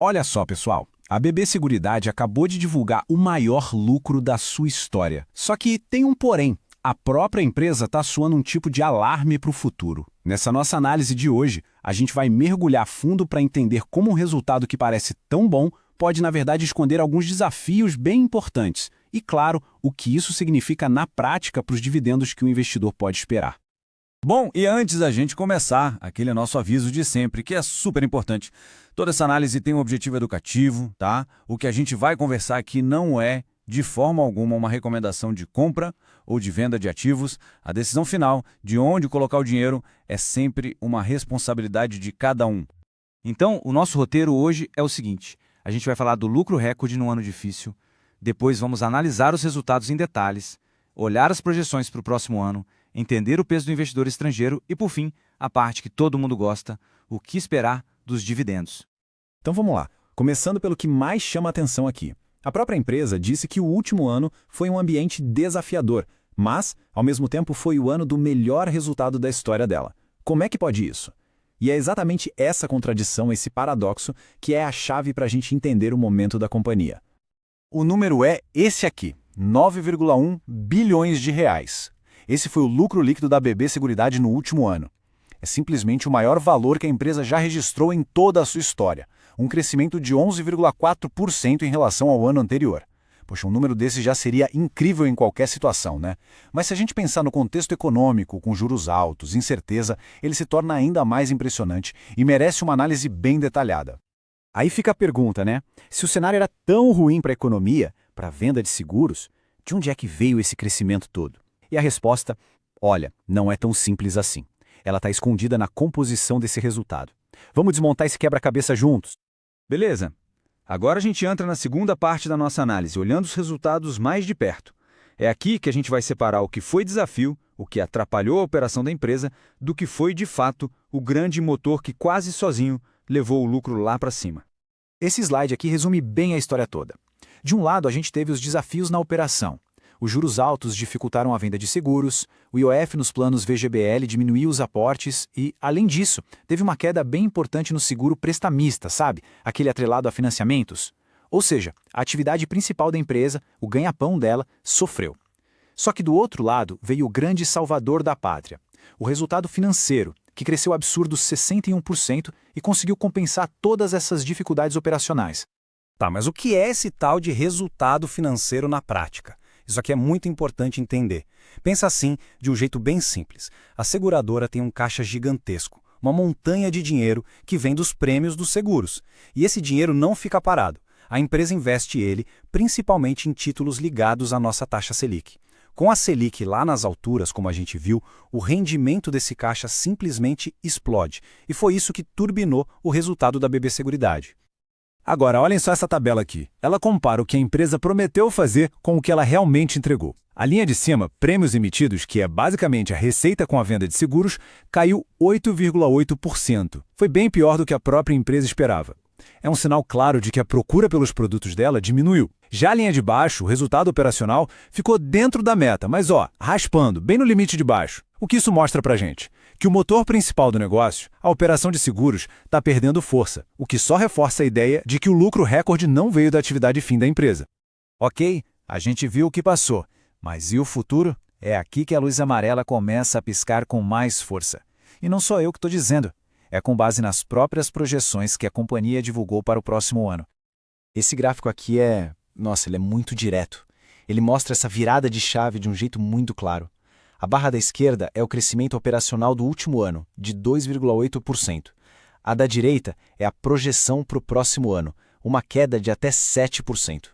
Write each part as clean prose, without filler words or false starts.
Olha só, pessoal, a BB Seguridade acabou de divulgar o maior lucro da sua história. Só que tem um porém. A própria empresa está soando um tipo de alarme para o futuro. Nessa nossa análise de hoje, a gente vai mergulhar fundo para entender como um resultado que parece tão bom pode, na verdade, esconder alguns desafios bem importantes. E, claro, o que isso significa na prática para os dividendos que o investidor pode esperar. Bom, e antes da gente começar, aquele nosso aviso de sempre, que é super importante. Toda essa análise tem um objetivo educativo, tá? O que a gente vai conversar aqui não é, de forma alguma, uma recomendação de compra ou de venda de ativos. A decisão final de onde colocar o dinheiro é sempre uma responsabilidade de cada um. Então, o nosso roteiro hoje é o seguinte: a gente vai falar do lucro recorde num ano difícil, depois vamos analisar os resultados em detalhes, olhar as projeções para o próximo ano, entender o peso do investidor estrangeiro e, por fim, a parte que todo mundo gosta, o que esperar dos dividendos. Então vamos lá, começando pelo que mais chama a atenção aqui. A própria empresa disse que o último ano foi um ambiente desafiador, mas, ao mesmo tempo, foi o ano do melhor resultado da história dela. Como é que pode isso? E é exatamente essa contradição, esse paradoxo, que é a chave para a gente entender o momento da companhia. O número é esse aqui, 9,1 bilhões de reais. Esse foi o lucro líquido da BB Seguridade no último ano. É simplesmente o maior valor que a empresa já registrou em toda a sua história, um crescimento de 11,4% em relação ao ano anterior. Poxa, um número desse já seria incrível em qualquer situação, né? Mas se a gente pensar no contexto econômico, com juros altos, incerteza, ele se torna ainda mais impressionante e merece uma análise bem detalhada. Aí fica a pergunta, né? Se o cenário era tão ruim para a economia, para a venda de seguros, de onde é que veio esse crescimento todo? E a resposta, olha, não é tão simples assim. Ela está escondida na composição desse resultado. Vamos desmontar esse quebra-cabeça juntos? Beleza. Agora a gente entra na segunda parte da nossa análise, olhando os resultados mais de perto. É aqui que a gente vai separar o que foi desafio, o que atrapalhou a operação da empresa, do que foi, de fato, o grande motor que quase sozinho levou o lucro lá para cima. Esse slide aqui resume bem a história toda. De um lado, a gente teve os desafios na operação. Os juros altos dificultaram a venda de seguros, o IOF nos planos VGBL diminuiu os aportes e, além disso, teve uma queda bem importante no seguro prestamista, sabe? Aquele atrelado a financiamentos. Ou seja, a atividade principal da empresa, o ganha-pão dela, sofreu. Só que do outro lado veio o grande salvador da pátria, o resultado financeiro, que cresceu absurdos 61% e conseguiu compensar todas essas dificuldades operacionais. Tá, mas o que é esse tal de resultado financeiro na prática? Isso aqui é muito importante entender. Pensa assim, de um jeito bem simples. A seguradora tem um caixa gigantesco, uma montanha de dinheiro que vem dos prêmios dos seguros. E esse dinheiro não fica parado. A empresa investe ele principalmente em títulos ligados à nossa taxa Selic. Com a Selic lá nas alturas, como a gente viu, o rendimento desse caixa simplesmente explode. E foi isso que turbinou o resultado da BB Seguridade. Agora, olhem só essa tabela aqui. Ela compara o que a empresa prometeu fazer com o que ela realmente entregou. A linha de cima, prêmios emitidos, que é basicamente a receita com a venda de seguros, caiu 8,8%. Foi bem pior do que a própria empresa esperava. É um sinal claro de que a procura pelos produtos dela diminuiu. Já a linha de baixo, o resultado operacional, ficou dentro da meta, mas raspando, bem no limite de baixo. O que isso mostra pra gente? Que o motor principal do negócio, a operação de seguros, está perdendo força, o que só reforça a ideia de que o lucro recorde não veio da atividade fim da empresa. Ok, a gente viu o que passou, mas e o futuro? É aqui que a luz amarela começa a piscar com mais força. E não sou eu que estou dizendo, é com base nas próprias projeções que a companhia divulgou para o próximo ano. Esse gráfico aqui ele é muito direto. Ele mostra essa virada de chave de um jeito muito claro. A barra da esquerda é o crescimento operacional do último ano, de 2,8%. A da direita é a projeção para o próximo ano, uma queda de até 7%.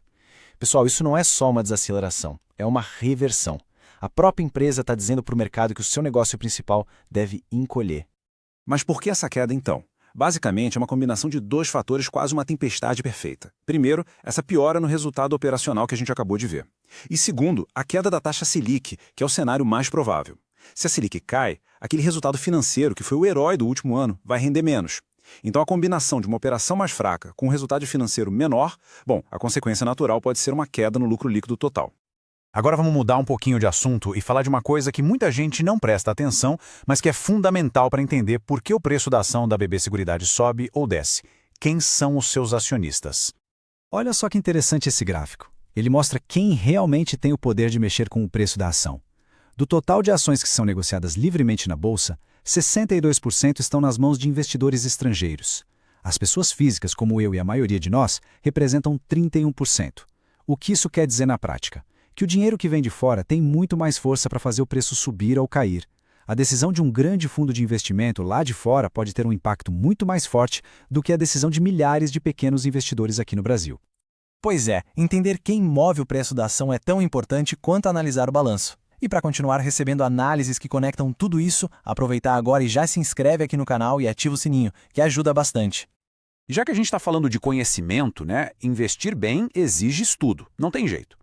Pessoal, isso não é só uma desaceleração, é uma reversão. A própria empresa está dizendo para o mercado que o seu negócio principal deve encolher. Mas por que essa queda então? Basicamente, é uma combinação de dois fatores, quase uma tempestade perfeita. Primeiro, essa piora no resultado operacional que a gente acabou de ver. E segundo, a queda da taxa Selic, que é o cenário mais provável. Se a Selic cai, aquele resultado financeiro, que foi o herói do último ano, vai render menos. Então a combinação de uma operação mais fraca com um resultado financeiro menor, a consequência natural pode ser uma queda no lucro líquido total. Agora vamos mudar um pouquinho de assunto e falar de uma coisa que muita gente não presta atenção, mas que é fundamental para entender por que o preço da ação da BB Seguridade sobe ou desce. quem são os seus acionistas. Olha só que interessante esse gráfico. Ele mostra quem realmente tem o poder de mexer com o preço da ação. Do total de ações que são negociadas livremente na bolsa, 62% estão nas mãos de investidores estrangeiros. As pessoas físicas, como eu e a maioria de nós, representam 31%. O que isso quer dizer na prática? Que o dinheiro que vem de fora tem muito mais força para fazer o preço subir ou cair. A decisão de um grande fundo de investimento lá de fora pode ter um impacto muito mais forte do que a decisão de milhares de pequenos investidores aqui no Brasil. Pois é, entender quem move o preço da ação é tão importante quanto analisar o balanço. E para continuar recebendo análises que conectam tudo isso, aproveitar agora e já se inscreve aqui no canal e ativa o sininho, que ajuda bastante. Já que a gente está falando de conhecimento, né, investir bem exige estudo, não tem jeito.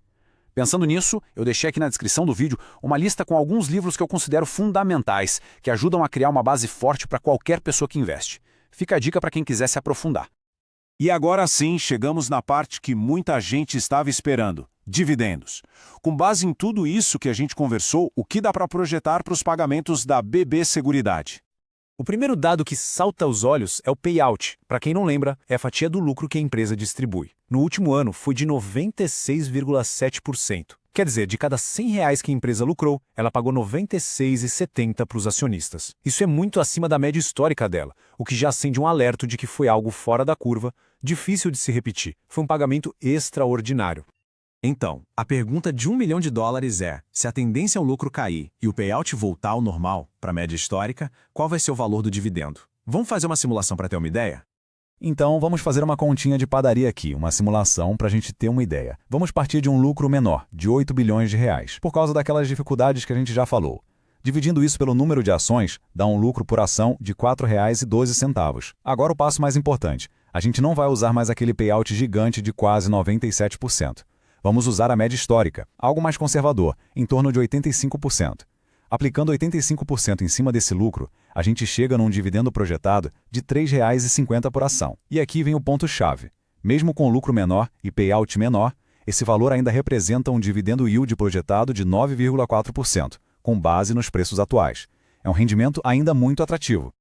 Pensando nisso, eu deixei aqui na descrição do vídeo uma lista com alguns livros que eu considero fundamentais, que ajudam a criar uma base forte para qualquer pessoa que investe. Fica a dica para quem quiser se aprofundar. E agora sim, chegamos na parte que muita gente estava esperando: dividendos. Com base em tudo isso que a gente conversou, o que dá para projetar para os pagamentos da BB Seguridade? O primeiro dado que salta aos olhos é o payout. Para quem não lembra, é a fatia do lucro que a empresa distribui. No último ano, foi de 96,7%. Quer dizer, de cada R$100 que a empresa lucrou, ela pagou 96,70 para os acionistas. Isso é muito acima da média histórica dela, o que já acende um alerta de que foi algo fora da curva, difícil de se repetir. Foi um pagamento extraordinário. Então, a pergunta de $1 milhão é, se a tendência ao lucro cair e o payout voltar ao normal, para a média histórica, qual vai ser o valor do dividendo? Vamos fazer uma simulação para ter uma ideia? Então, vamos fazer uma continha de padaria aqui, uma simulação para a gente ter uma ideia. Vamos partir de um lucro menor, de R$8 bilhões, por causa daquelas dificuldades que a gente já falou. Dividindo isso pelo número de ações, dá um lucro por ação de R$4,12. Agora o passo mais importante. A gente não vai usar mais aquele payout gigante de quase 97%. Vamos usar a média histórica, algo mais conservador, em torno de 85%. Aplicando 85% em cima desse lucro, a gente chega num dividendo projetado de R$ 3,50 por ação. E aqui vem o ponto-chave. Mesmo com lucro menor e payout menor, esse valor ainda representa um dividendo yield projetado de 9,4%, com base nos preços atuais. É um rendimento ainda muito atrativo.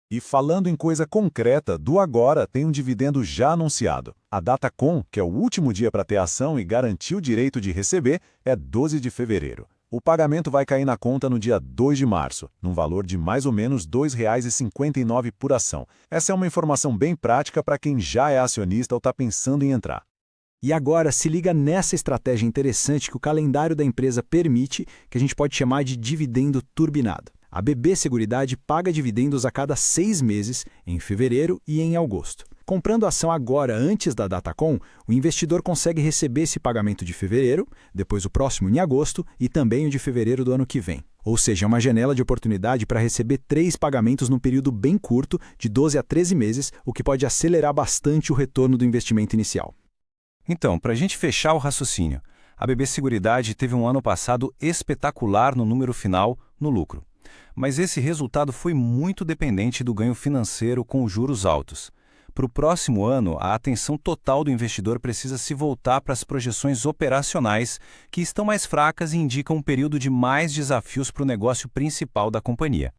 E falando em coisa concreta, do agora tem um dividendo já anunciado. A data com, que é o último dia para ter ação e garantir o direito de receber, é 12 de fevereiro. O pagamento vai cair na conta no dia 2 de março, num valor de mais ou menos R$ 2,59 por ação. Essa é uma informação bem prática para quem já é acionista ou está pensando em entrar. E agora se liga nessa estratégia interessante que o calendário da empresa permite, que a gente pode chamar de dividendo turbinado. A BB Seguridade paga dividendos a cada 6 meses, em fevereiro e em agosto. Comprando a ação agora, antes da data com, o investidor consegue receber esse pagamento de fevereiro, depois o próximo em agosto e também o de fevereiro do ano que vem. Ou seja, é uma janela de oportunidade para receber 3 pagamentos num período bem curto, de 12 a 13 meses, o que pode acelerar bastante o retorno do investimento inicial. Então, para a gente fechar o raciocínio, a BB Seguridade teve um ano passado espetacular no número final, no lucro. Mas esse resultado foi muito dependente do ganho financeiro com juros altos. Para o próximo ano, a atenção total do investidor precisa se voltar para as projeções operacionais, que estão mais fracas e indicam um período de mais desafios para o negócio principal da companhia.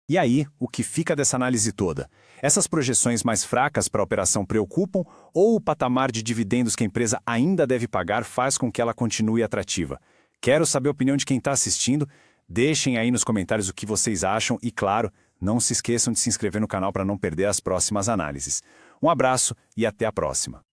E aí, o que fica dessa análise toda? Essas projeções mais fracas para a operação preocupam ou o patamar de dividendos que a empresa ainda deve pagar faz com que ela continue atrativa? Quero saber a opinião de quem está assistindo. Deixem aí nos comentários o que vocês acham e, claro, não se esqueçam de se inscrever no canal para não perder as próximas análises. Um abraço e até a próxima!